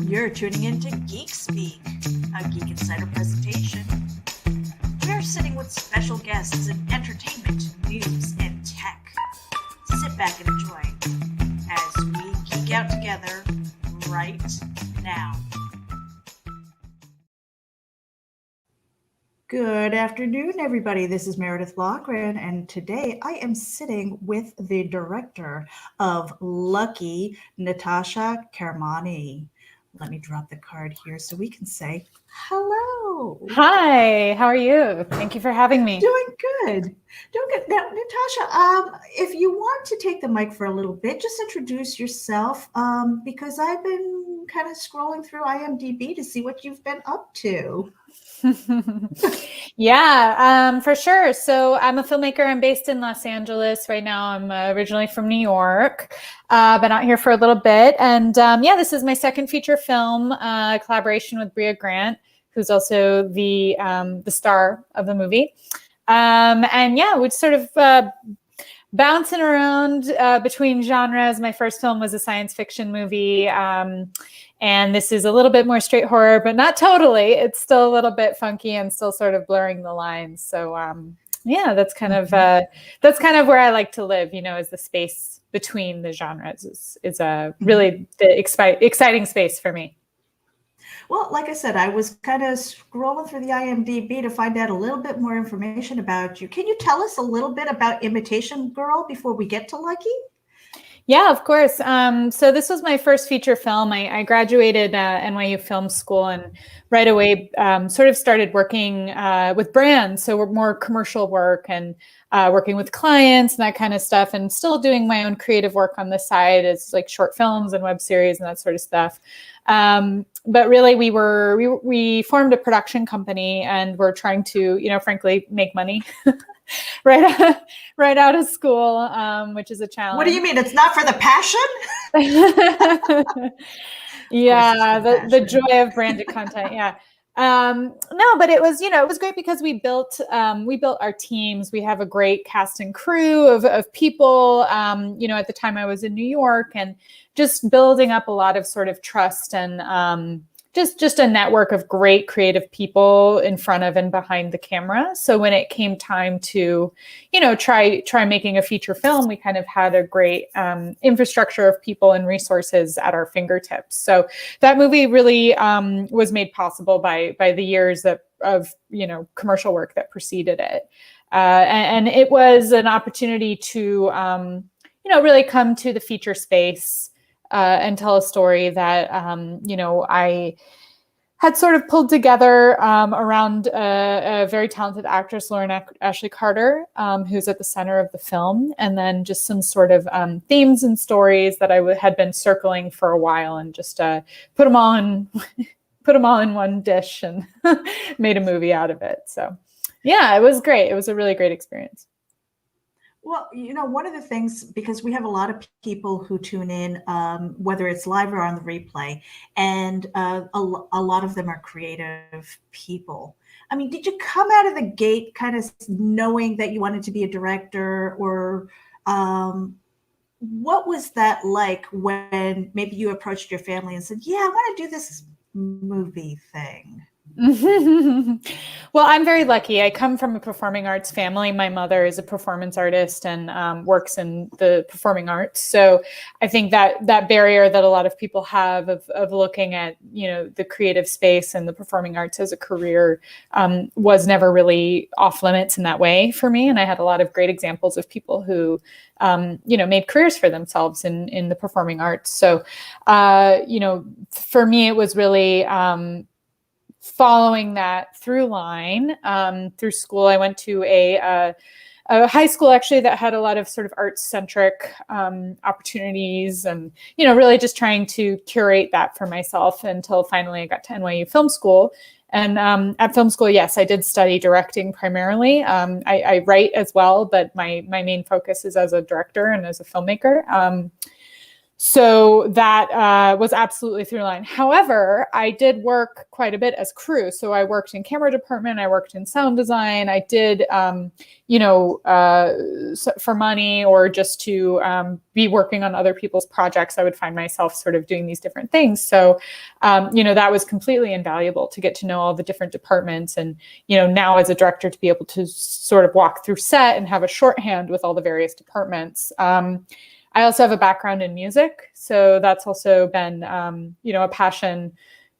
You're tuning into Geek Speak, a Geek Insider presentation. We're sitting with special guests in entertainment, news, and tech. Sit back and enjoy as we geek out together right now. Good afternoon, everybody. This is Meredith Brea Grant, and today I am sitting with the director of Lucky, Natasha Kermani. Let me drop the card here so we can say hello. Hi, how are you? Thank you for having me. Doing good. Doing good. Now, Natasha, if you want to take the mic for a little bit, just introduce yourself because I've been kind of scrolling through IMDb to see what you've been up to. Yeah, for sure. So I'm a filmmaker. I'm based in Los Angeles right now. I'm originally from New York. Been out here for a little bit. And this is my second feature film, collaboration with Brea Grant, who's also the star of the movie. We're sort of bouncing around between genres. My first film was a science fiction movie. And this is a little bit more straight horror, but not totally. It's still a little bit funky and still sort of blurring the lines. So that's kind of where I like to live, is the space between the genres is really the exciting space for me. Well, like I said, I was kind of scrolling through the IMDb to find out a little bit more information about you. Can you tell us a little bit about Imitation Girl before we get to Lucky? Yeah, of course. So this was my first feature film. I graduated Nyu Film School and right away sort of started working with brands. So we're more commercial work and working with clients and that kind of stuff, and still doing my own creative work on the side as like short films and web series and that sort of stuff. But really we formed a production company and we're trying to, frankly, make money. right out of school, which is a challenge. What do you mean? It's not for the passion? Yeah, the joy of branded content. Yeah. No, but it was, it was great because we built our teams. We have a great cast and crew of people. At the time I was in New York, and just building up a lot of sort of trust and just a network of great creative people in front of and behind the camera. So when it came time to, try making a feature film, we kind of had a great infrastructure of people and resources at our fingertips. So that movie really was made possible by the years of commercial work that preceded it. And it was an opportunity to, really come to the feature space and tell a story that, I had sort of pulled together around a very talented actress, Lauren Ashley Carter, who's at the center of the film, and then just some sort of themes and stories that I had been circling for a while, and just put them all in one dish and made a movie out of it. So, yeah, it was great. It was a really great experience. Well, one of the things, because we have a lot of people who tune in, whether it's live or on the replay, and a lot of them are creative people. I mean, did you come out of the gate kind of knowing that you wanted to be a director, or what was that like when maybe you approached your family and said, yeah, I want to do this movie thing? Well, I'm very lucky. I come from a performing arts family. My mother is a performance artist and works in the performing arts. So I think that barrier that a lot of people have of looking at, the creative space and the performing arts as a career was never really off limits in that way for me. And I had a lot of great examples of people who, made careers for themselves in the performing arts. So, for me, it was really following that through line through school. I went to a high school actually that had a lot of sort of arts-centric opportunities, and really just trying to curate that for myself until finally I got to NYU Film School. And at film school, yes, I did study directing primarily. I write as well, but my main focus is as a director and as a filmmaker. So that was absolutely through line. However, I did work quite a bit as crew. So I worked in camera department, I worked in sound design, I did, for money or just to be working on other people's projects, I would find myself sort of doing these different things. So, that was completely invaluable to get to know all the different departments. And, now as a director to be able to sort of walk through set and have a shorthand with all the various departments. I also have a background in music, so that's also been, a passion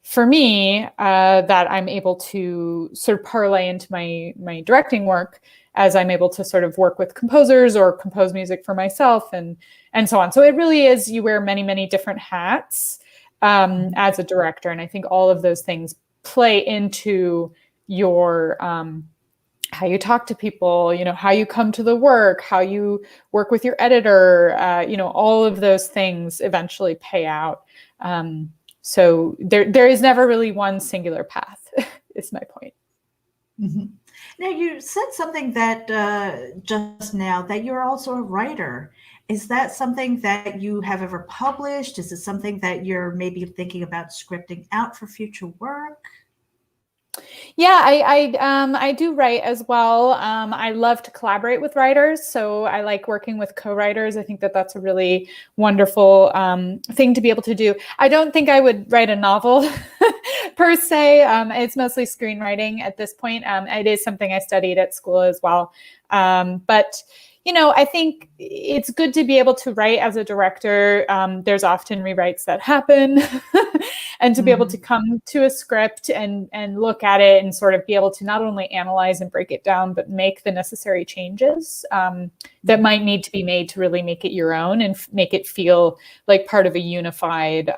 for me that I'm able to sort of parlay into my directing work as I'm able to sort of work with composers or compose music for myself and so on. So it really is, you wear many, many different hats as a director, and I think all of those things play into your how you talk to people, how you come to the work, how you work with your editor, all of those things eventually pay out. So there is never really one singular path, is my point. Mm-hmm. Now, you said something that just now, that you're also a writer. Is that something that you have ever published? Is it something that you're maybe thinking about scripting out for future work? Yeah, I do write as well. I love to collaborate with writers, so I like working with co-writers. I think that that's a really wonderful thing to be able to do. I don't think I would write a novel per se. It's mostly screenwriting at this point. It is something I studied at school as well, but. I think it's good to be able to write as a director. There's often rewrites that happen and to be able to come to a script and look at it and sort of be able to not only analyze and break it down, but make the necessary changes that might need to be made to really make it your own and make it feel like part of a unified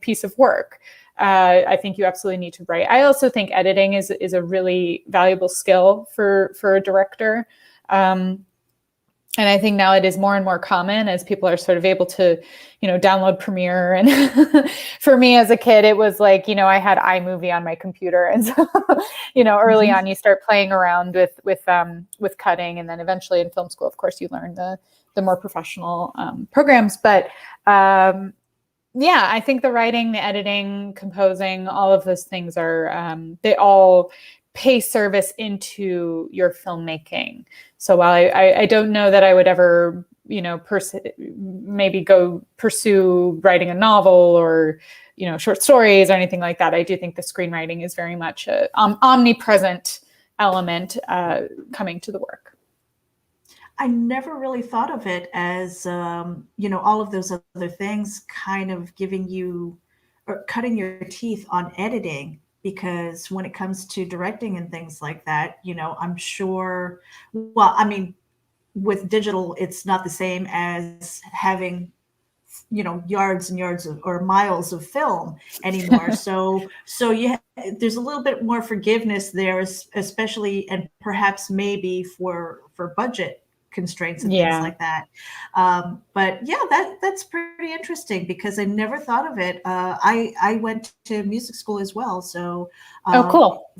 piece of work. I think you absolutely need to write. I also think editing is a really valuable skill for a director. And I think now it is more and more common as people are sort of able to, download Premiere. And for me as a kid, it was like, I had iMovie on my computer. And so, early on, you start playing around with cutting. And then eventually in film school, of course, you learn the more professional programs. But yeah, I think the writing, the editing, composing, all of those things are, they all pay service into your filmmaking. So while I don't know that I would ever, maybe go pursue writing a novel or, short stories or anything like that, I do think the screenwriting is very much an omnipresent element coming to the work. I never really thought of it as, all of those other things kind of giving you or cutting your teeth on editing. Because when it comes to directing and things like that, I'm sure, well, I mean, with digital, it's not the same as having, yards and yards or miles of film anymore. So there's a little bit more forgiveness there, especially, and perhaps maybe for budget constraints and things like that. But yeah, that's pretty interesting because I never thought of it. I went to music school as well. So cool.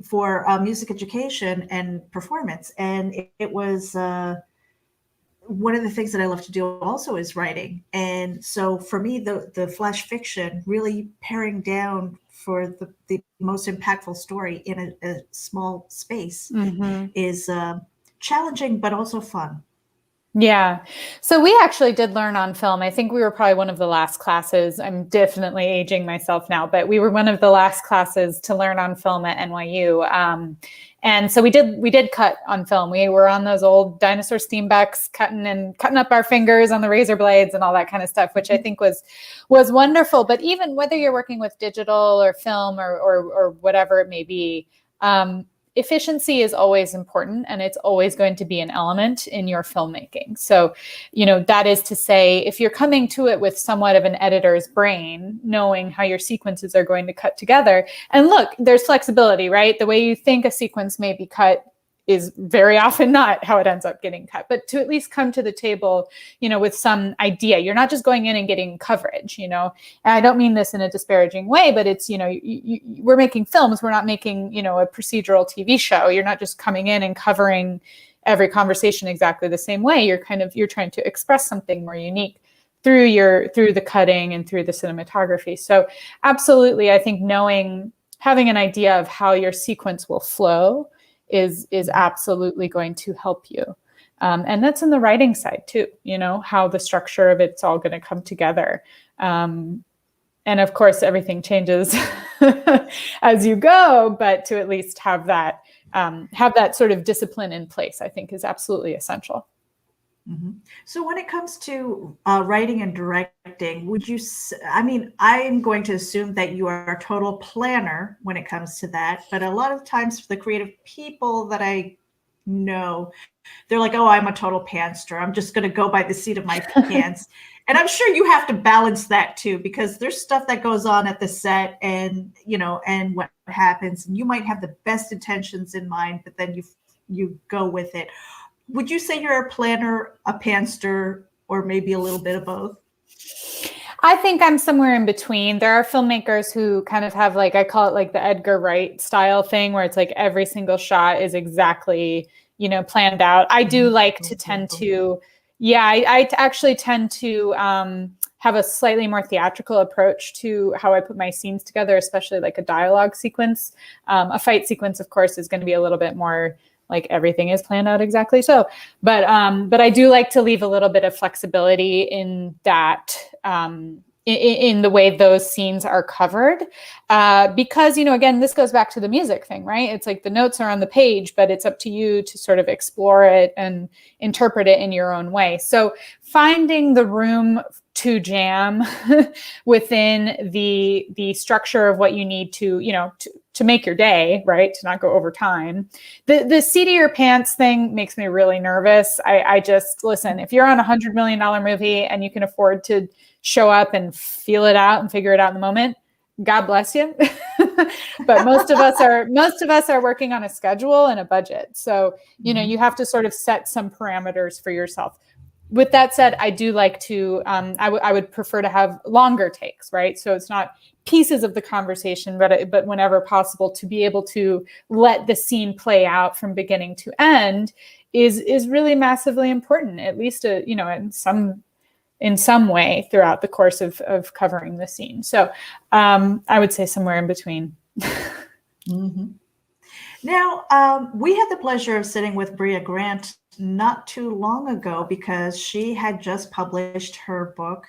For music education and performance. And it was one of the things that I love to do also is writing. And so for me, the flash fiction, really paring down for the most impactful story in a small space is challenging, but also fun. Yeah. So we actually did learn on film. I think we were probably one of the last classes. I'm definitely aging myself now, but we were one of the last classes to learn on film at NYU. And so we did cut on film. We were on those old dinosaur Steenbecks, cutting up our fingers on the razor blades and all that kind of stuff, which I think was wonderful. But even whether you're working with digital or film or whatever it may be, efficiency is always important, and it's always going to be an element in your filmmaking. So, that is to say, if you're coming to it with somewhat of an editor's brain, knowing how your sequences are going to cut together, and look, there's flexibility, right? The way you think a sequence may be cut is very often not how it ends up getting cut, but to at least come to the table, with some idea. You're not just going in and getting coverage, and I don't mean this in a disparaging way, but it's, we're making films. We're not making, a procedural TV show. You're not just coming in and covering every conversation exactly the same way. You're trying to express something more unique. through the cutting and through the cinematography. So absolutely, I think having an idea of how your sequence will flow is absolutely going to help you. And that's in the writing side too, how the structure of it's all going to come together. And of course, everything changes as you go, but to at least have that sort of discipline in place, I think is absolutely essential. Mm-hmm. So when it comes to writing and directing, I'm going to assume that you are a total planner when it comes to that. But a lot of times for the creative people that I know, they're like, oh, I'm a total pantser. I'm just going to go by the seat of my pants. And I'm sure you have to balance that too, because there's stuff that goes on at the set and what happens. And you might have the best intentions in mind, but then you go with it. Would you say you're a planner, a pantser, or maybe a little bit of both? I think I'm somewhere in between. There are filmmakers who kind of have, like, I call it like the Edgar Wright style thing, where it's like every single shot is exactly, planned out. I do like to tend to, I actually tend to have a slightly more theatrical approach to how I put my scenes together, especially like a dialogue sequence. A fight sequence, of course, is going to be a little bit more like everything is planned out exactly so. But I do like to leave a little bit of flexibility in that, in the way those scenes are covered. Because, again, this goes back to the music thing, right? It's like the notes are on the page, but it's up to you to sort of explore it and interpret it in your own way. So finding the room to jam within the structure of what you need to make your day, right? To not go over time. The seat of your pants thing makes me really nervous. I just, listen, if you're on $100 million movie and you can afford to show up and feel it out and figure it out in the moment, God bless you. But most of us are working on a schedule and a budget. So, you have to sort of set some parameters for yourself. With that said, I do like to, I would prefer to have longer takes, right? So it's not pieces of the conversation, but whenever possible, to be able to let the scene play out from beginning to end is really massively important, at least, in some way throughout the course of covering the scene. So I would say somewhere in between. Mm-hmm. Now, we had the pleasure of sitting with Brea Grant not too long ago because she had just published her book,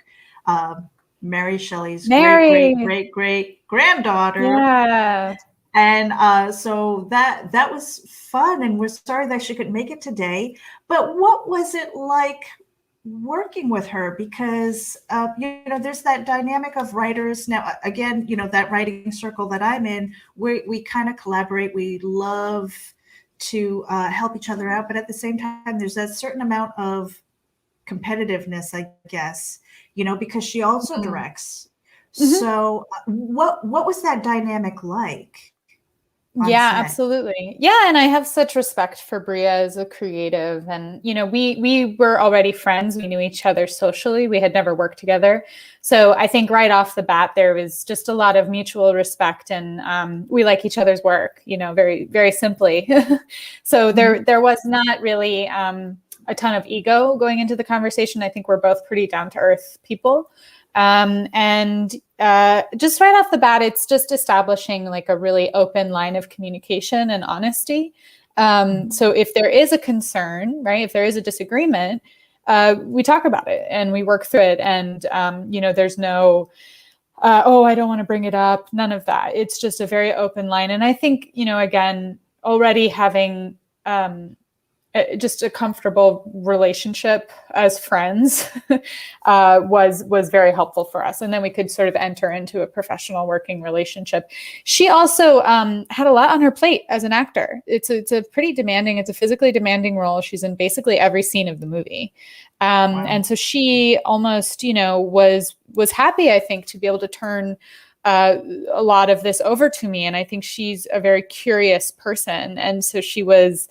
Mary Shelley's great granddaughter. Yeah. And so that was fun, and we're sorry that she couldn't make it today. But what was it like working with her? Because there's that dynamic of writers. Now, again, that writing circle that I'm in, we kind of collaborate. We love to help each other out, but at the same time, there's a certain amount of competitiveness, I guess, because she also directs. Mm-hmm. So what was that dynamic like? Yeah, absolutely. Yeah. And I have such respect for Brea as a creative. And, we were already friends. We knew each other socially. We had never worked together. So I think right off the bat, there was just a lot of mutual respect, and we like each other's work, very, very simply. So there was not really a ton of ego going into the conversation. I think we're both pretty down to earth people. And just right off the bat, it's just establishing like a really open line of communication and honesty. So if there is a concern, right, if there is a disagreement, we talk about it and we work through it. And, there's no, I don't want to bring it up. None of that. It's just a very open line. And I think, again, already having just a comfortable relationship as friends was very helpful for us. And then we could sort of enter into a professional working relationship. She also had a lot on her plate as an actor. It's a physically demanding role. She's in basically every scene of the movie. Wow. And so she almost, was happy, I think, to be able to turn a lot of this over to me. And I think she's a very curious person. And so she was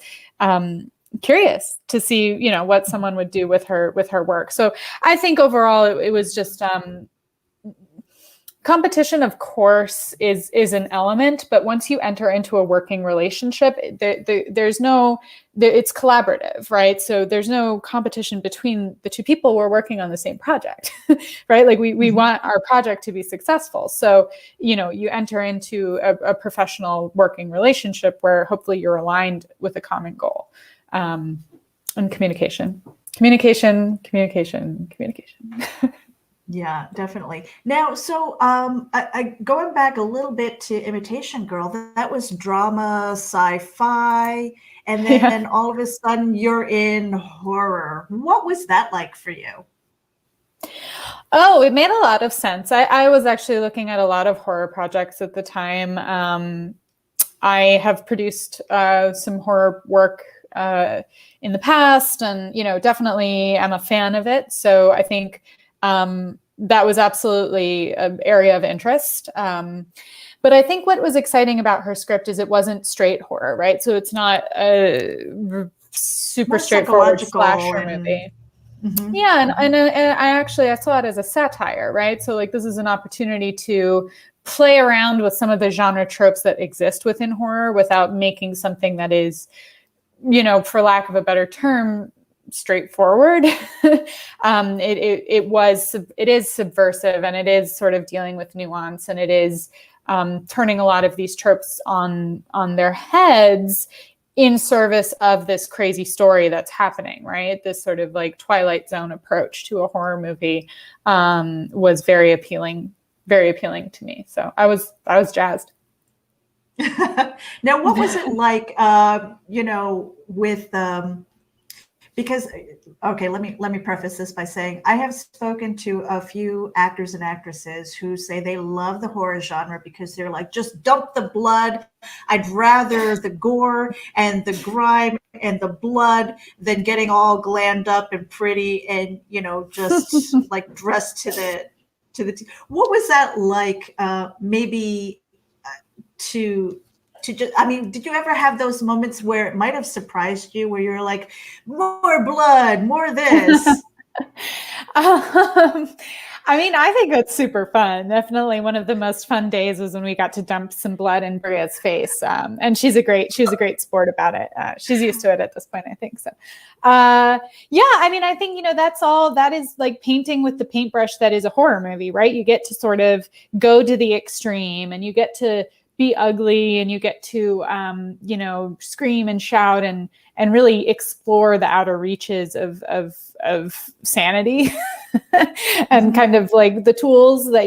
curious to see, what someone would do with her work. So I think overall it was just competition, of course, is an element, but once you enter into a working relationship, it's collaborative, right? So there's no competition between the two people who are working on the same project, right? Like we want our project to be successful. So, you enter into a professional working relationship where hopefully you're aligned with a common goal. And communication. Yeah, definitely. Now, so going back a little bit to Imitation Girl, that was drama, sci-fi, and then all of a sudden you're in horror. What was that like for you? Oh, it made a lot of sense. I was actually looking at a lot of horror projects at the time. I have produced some horror work in the past, and definitely I'm a fan of it. So I think that was absolutely an area of interest. But I think what was exciting about her script is it wasn't straight horror, right? So it's not a super more straightforward slasher movie. Mm-hmm. Yeah, and I saw it as a satire, right? So like this is an opportunity to play around with some of the genre tropes that exist within horror without making something that is, for lack of a better term, straightforward. It is subversive, and it is sort of dealing with nuance, and it is turning a lot of these tropes on their heads in service of this crazy story that's happening, right? This sort of like Twilight Zone approach to a horror movie was very appealing to me. So I was jazzed. Now, what was it like, with because okay, let me preface this by saying I have spoken to a few actors and actresses who say they love the horror genre because they're like, just dump the blood. I'd rather the gore and the grime and the blood than getting all glammed up and pretty and just like dressed to the what was that like, maybe to just, did you ever have those moments where it might have surprised you, where you're like, more blood, more this? I think it's super fun. Definitely one of the most fun days was when we got to dump some blood in Brea's face. And she was a great sport about it. She's used to it at this point, I think. So, I think, that is like painting with the paintbrush that is a horror movie, right? You get to sort of go to the extreme, and you get to be ugly, and you get to, scream and shout and really explore the outer reaches of sanity and kind of like the tools that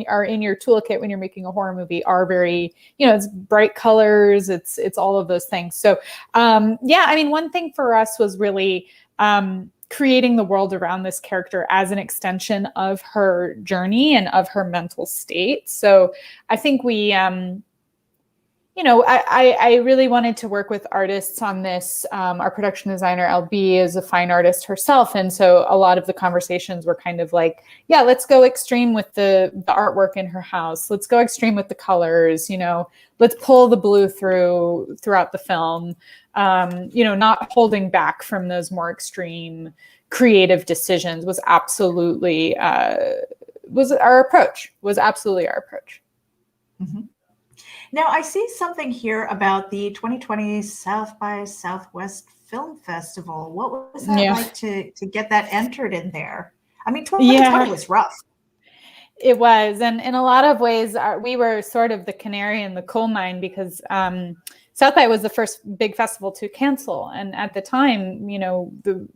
are in your toolkit when you're making a horror movie are very, it's bright colors. It's all of those things. So, one thing for us was really, creating the world around this character as an extension of her journey and of her mental state. So I think we, I really wanted to work with artists on this. Our production designer, LB, is a fine artist herself. And so a lot of the conversations were kind of like, yeah, let's go extreme with the artwork in her house. Let's go extreme with the colors, let's pull the blue throughout the film, not holding back from those more extreme creative decisions was absolutely our approach. Mm-hmm. Now, I see something here about the 2020 South by Southwest Film Festival. What was that like to get that entered in there? 2020 was rough. It was. And in a lot of ways, we were sort of the canary in the coal mine because South by was the first big festival to cancel. And at the time, the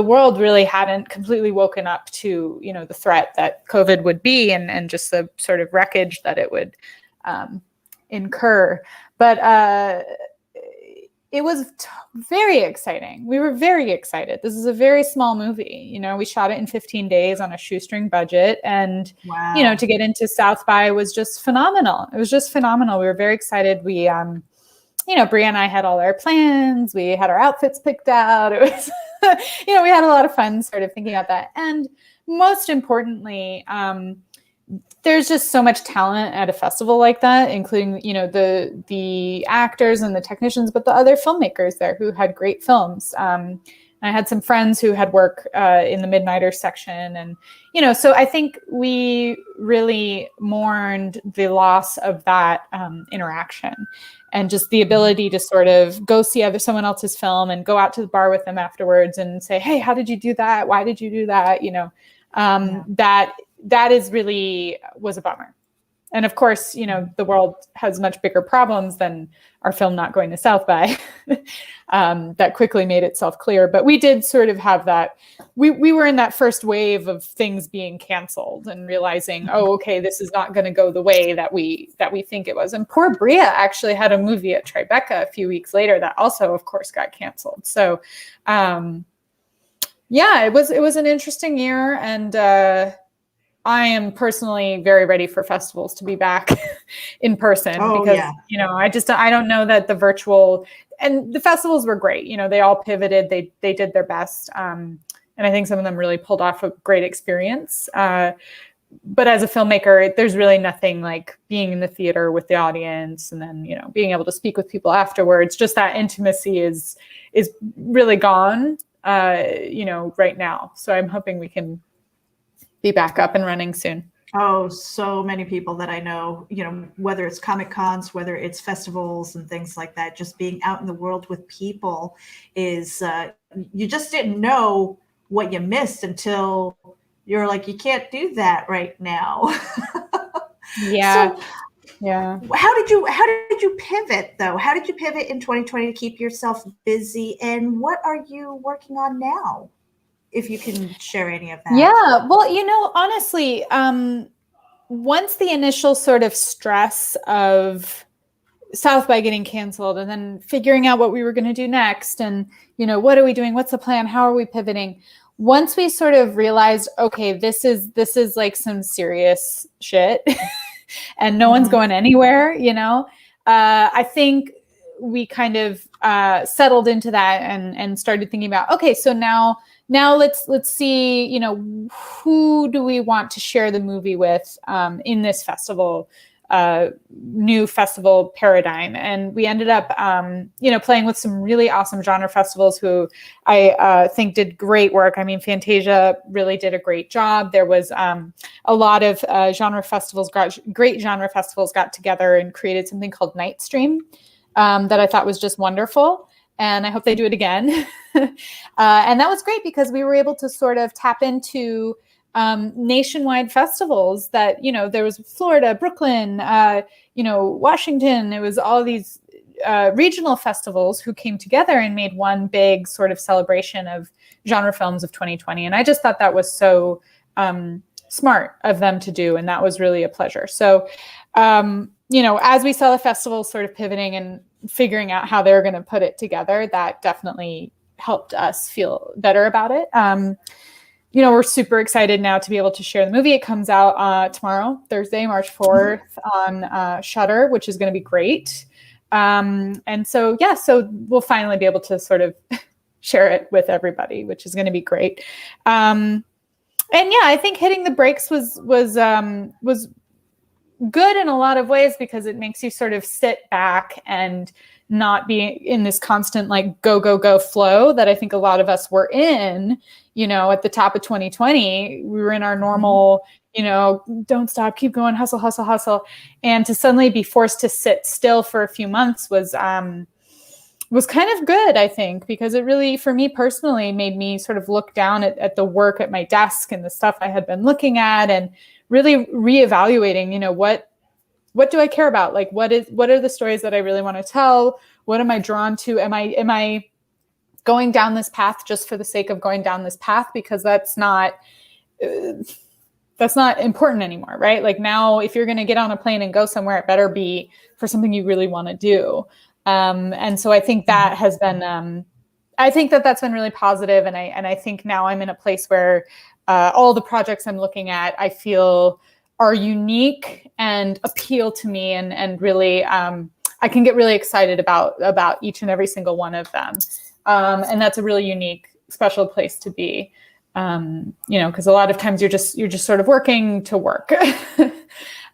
world really hadn't completely woken up to, the threat that COVID would be and just the sort of wreckage that it would incur. But it was very exciting. We were very excited. This is a very small movie. We shot it in 15 days on a shoestring budget. And, wow. To get into South by was just phenomenal. It was just phenomenal. We were very excited. We, Brea and I had all our plans. We had our outfits picked out. It was, we had a lot of fun sort of thinking about that. And most importantly, there's just so much talent at a festival like that, including, the actors and the technicians, but the other filmmakers there who had great films. I had some friends who had work in the Midnighters section. And, so I think we really mourned the loss of that interaction, and just the ability to sort of go see someone else's film and go out to the bar with them afterwards and say, hey, how did you do that? Why did you do that? That is really was a bummer. And of course, the world has much bigger problems than our film not going to South by. That quickly made itself clear. But we did sort of have that. We were in that first wave of things being canceled and realizing, oh, okay, this is not going to go the way that we think it was. And poor Brea actually had a movie at Tribeca a few weeks later that also, of course, got canceled. So, it was an interesting year, and I am personally very ready for festivals to be back in person because, I don't know that the virtual, and the festivals were great. They all pivoted, they did their best. And I think some of them really pulled off a great experience. But as a filmmaker, there's really nothing like being in the theater with the audience and then, being able to speak with people afterwards. Just that intimacy is really gone, right now. So I'm hoping we can be back up and running soon. Oh, so many people that I know, whether it's Comic Cons, whether it's festivals and things like that, just being out in the world with people is, you just didn't know what you missed until you're like, you can't do that right now. Yeah. So, yeah. How did you pivot though? How did you pivot in 2020 to keep yourself busy? And what are you working on now? If you can share any of that. Yeah, well, honestly, once the initial sort of stress of South by getting canceled and then figuring out what we were going to do next and, what are we doing? What's the plan? How are we pivoting? Once we sort of realized, okay, this is like some serious shit and no one's going anywhere, I think we kind of settled into that and started thinking about, okay, so now let's see, who do we want to share the movie with in this festival, new festival paradigm. And we ended up, playing with some really awesome genre festivals who I think did great work. I mean, Fantasia really did a great job. There was a lot of great genre festivals got together and created something called Night Stream that I thought was just wonderful. And I hope they do it again. And that was great because we were able to sort of tap into nationwide festivals that, there was Florida, Brooklyn, Washington. It was all these regional festivals who came together and made one big sort of celebration of genre films of 2020. And I just thought that was so smart of them to do. And that was really a pleasure. So, as we saw the festival sort of pivoting and figuring out how they're going to put it together, that definitely helped us feel better about it. We're super excited now to be able to share the movie. It comes out tomorrow, Thursday, March 4th on Shudder, which is going to be great. And so we'll finally be able to sort of share it with everybody, which is going to be great. I think hitting the brakes was good in a lot of ways because it makes you sort of sit back and not be in this constant like go flow that I think a lot of us were in, at the top of 2020. We were in our normal, don't stop, keep going, hustle. And to suddenly be forced to sit still for a few months was kind of good, I think, because it really, for me personally, made me sort of look down at the work at my desk and the stuff I had been looking at and really reevaluating, what do I care about? Like, what are the stories that I really want to tell? What am I drawn to? Am I going down this path just for the sake of going down this path? Because that's not important anymore, right? Like now, if you're going to get on a plane and go somewhere, it better be for something you really want to do. And so I think that has been, that's been really positive. And I think now I'm in a place where all the projects I'm looking at, I feel are unique and appeal to me and really, I can get really excited about each and every single one of them. And that's a really unique, special place to be. Because a lot of times you're just sort of working to work.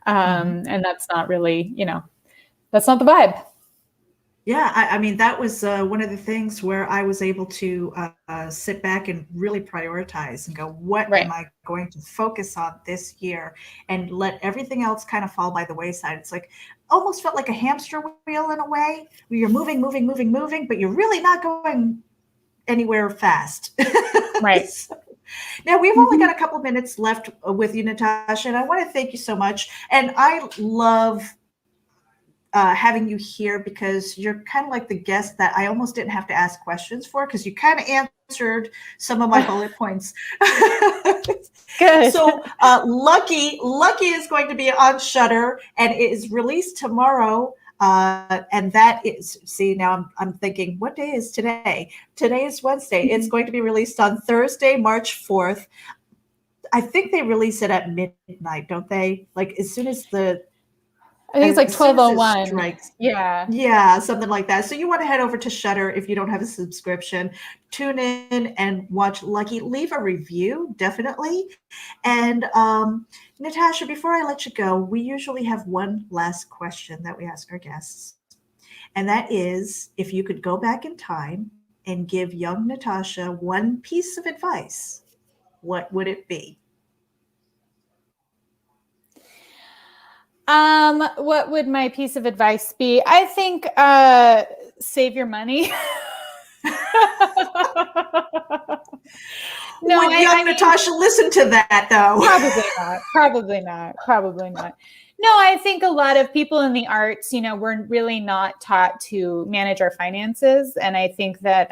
And that's not really, that's not the vibe. Yeah, I mean, that was one of the things where I was able to sit back and really prioritize and go, what Right. am I going to focus on this year, and let everything else kind of fall by the wayside. It's like almost felt like a hamster wheel in a way, where you're moving, moving, moving, moving, but you're really not going anywhere fast. Right. So, now, we've only got a couple of minutes left with you, Natasha, and I want to thank you so much. And I love having you here because you're kind of like the guest that I almost didn't have to ask questions for, because you kind of answered some of my bullet points. Good. So Lucky is going to be on Shudder, and it is released tomorrow. And that is, see, now I'm thinking, what day is today? Today is Wednesday. It's going to be released on Thursday, March 4th. I think they release it at midnight, don't they? Like as soon as I think it's like 12:01. Yeah. Yeah, something like that. So you want to head over to Shudder if you don't have a subscription. Tune in and watch Lucky. Leave a review, definitely. And Natasha, before I let you go, we usually have one last question that we ask our guests. And that is, if you could go back in time and give young Natasha one piece of advice, what would it be? What would my piece of advice be? I think save your money. No, would young Natasha listen to that though? Probably not. No, I think a lot of people in the arts, we're really not taught to manage our finances. And I think that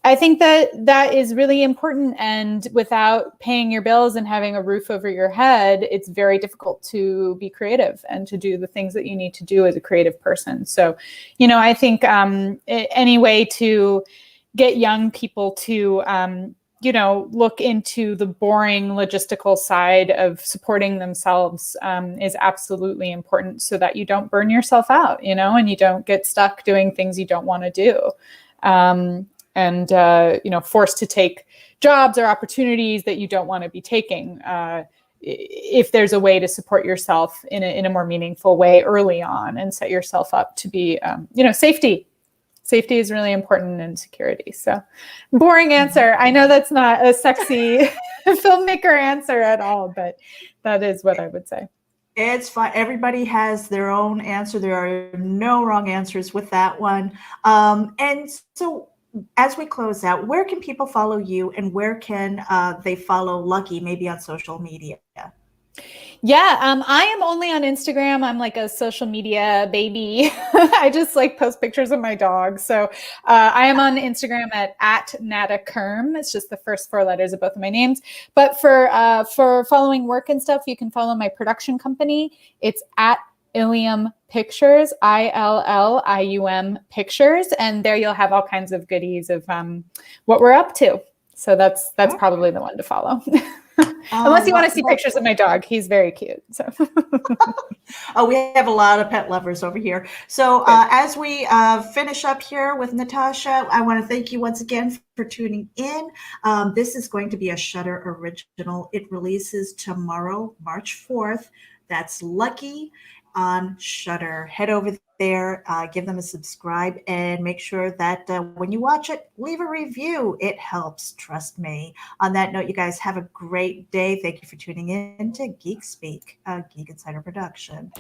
that is really important. And without paying your bills and having a roof over your head, it's very difficult to be creative and to do the things that you need to do as a creative person. So, I think any way to get young people to, look into the boring logistical side of supporting themselves is absolutely important, so that you don't burn yourself out, and you don't get stuck doing things you don't want to do. And forced to take jobs or opportunities that you don't want to be taking. If there's a way to support yourself in a more meaningful way early on and set yourself up to be, safety. Safety is really important, in security. So, boring answer. I know that's not a sexy filmmaker answer at all, but that is what I would say. It's fine. Everybody has their own answer. There are no wrong answers with that one. And so, as we close out, where can people follow you, and where can they follow Lucky, maybe on social media? Yeah, I am only on Instagram. I'm like a social media baby. I just post pictures of my dog. So I am on Instagram at Nata Kerm. It's just the first 4 letters of both of my names. But for following work and stuff, you can follow my production company. It's at Illium Pictures, ILLIUM Pictures, and there you'll have all kinds of goodies of what we're up to. So that's probably the one to follow. Unless you want to see pictures of my dog. He's very cute. So oh, we have a lot of pet lovers over here. So as we finish up here with Natasha, I want to thank you once again for tuning in. This is going to be a Shudder original. It releases tomorrow, March 4th. That's Lucky on Shudder. Head over there, give them a subscribe, and make sure that when you watch it, leave a review. It helps, trust me. On that note, you guys have a great day. Thank you for tuning in to Geek Speak, a Geek Insider production.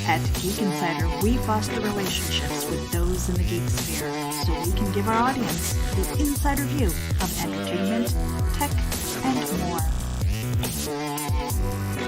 At Geek Insider, we foster relationships with those in the geek sphere so we can give our audience the insider view of entertainment, tech, and more.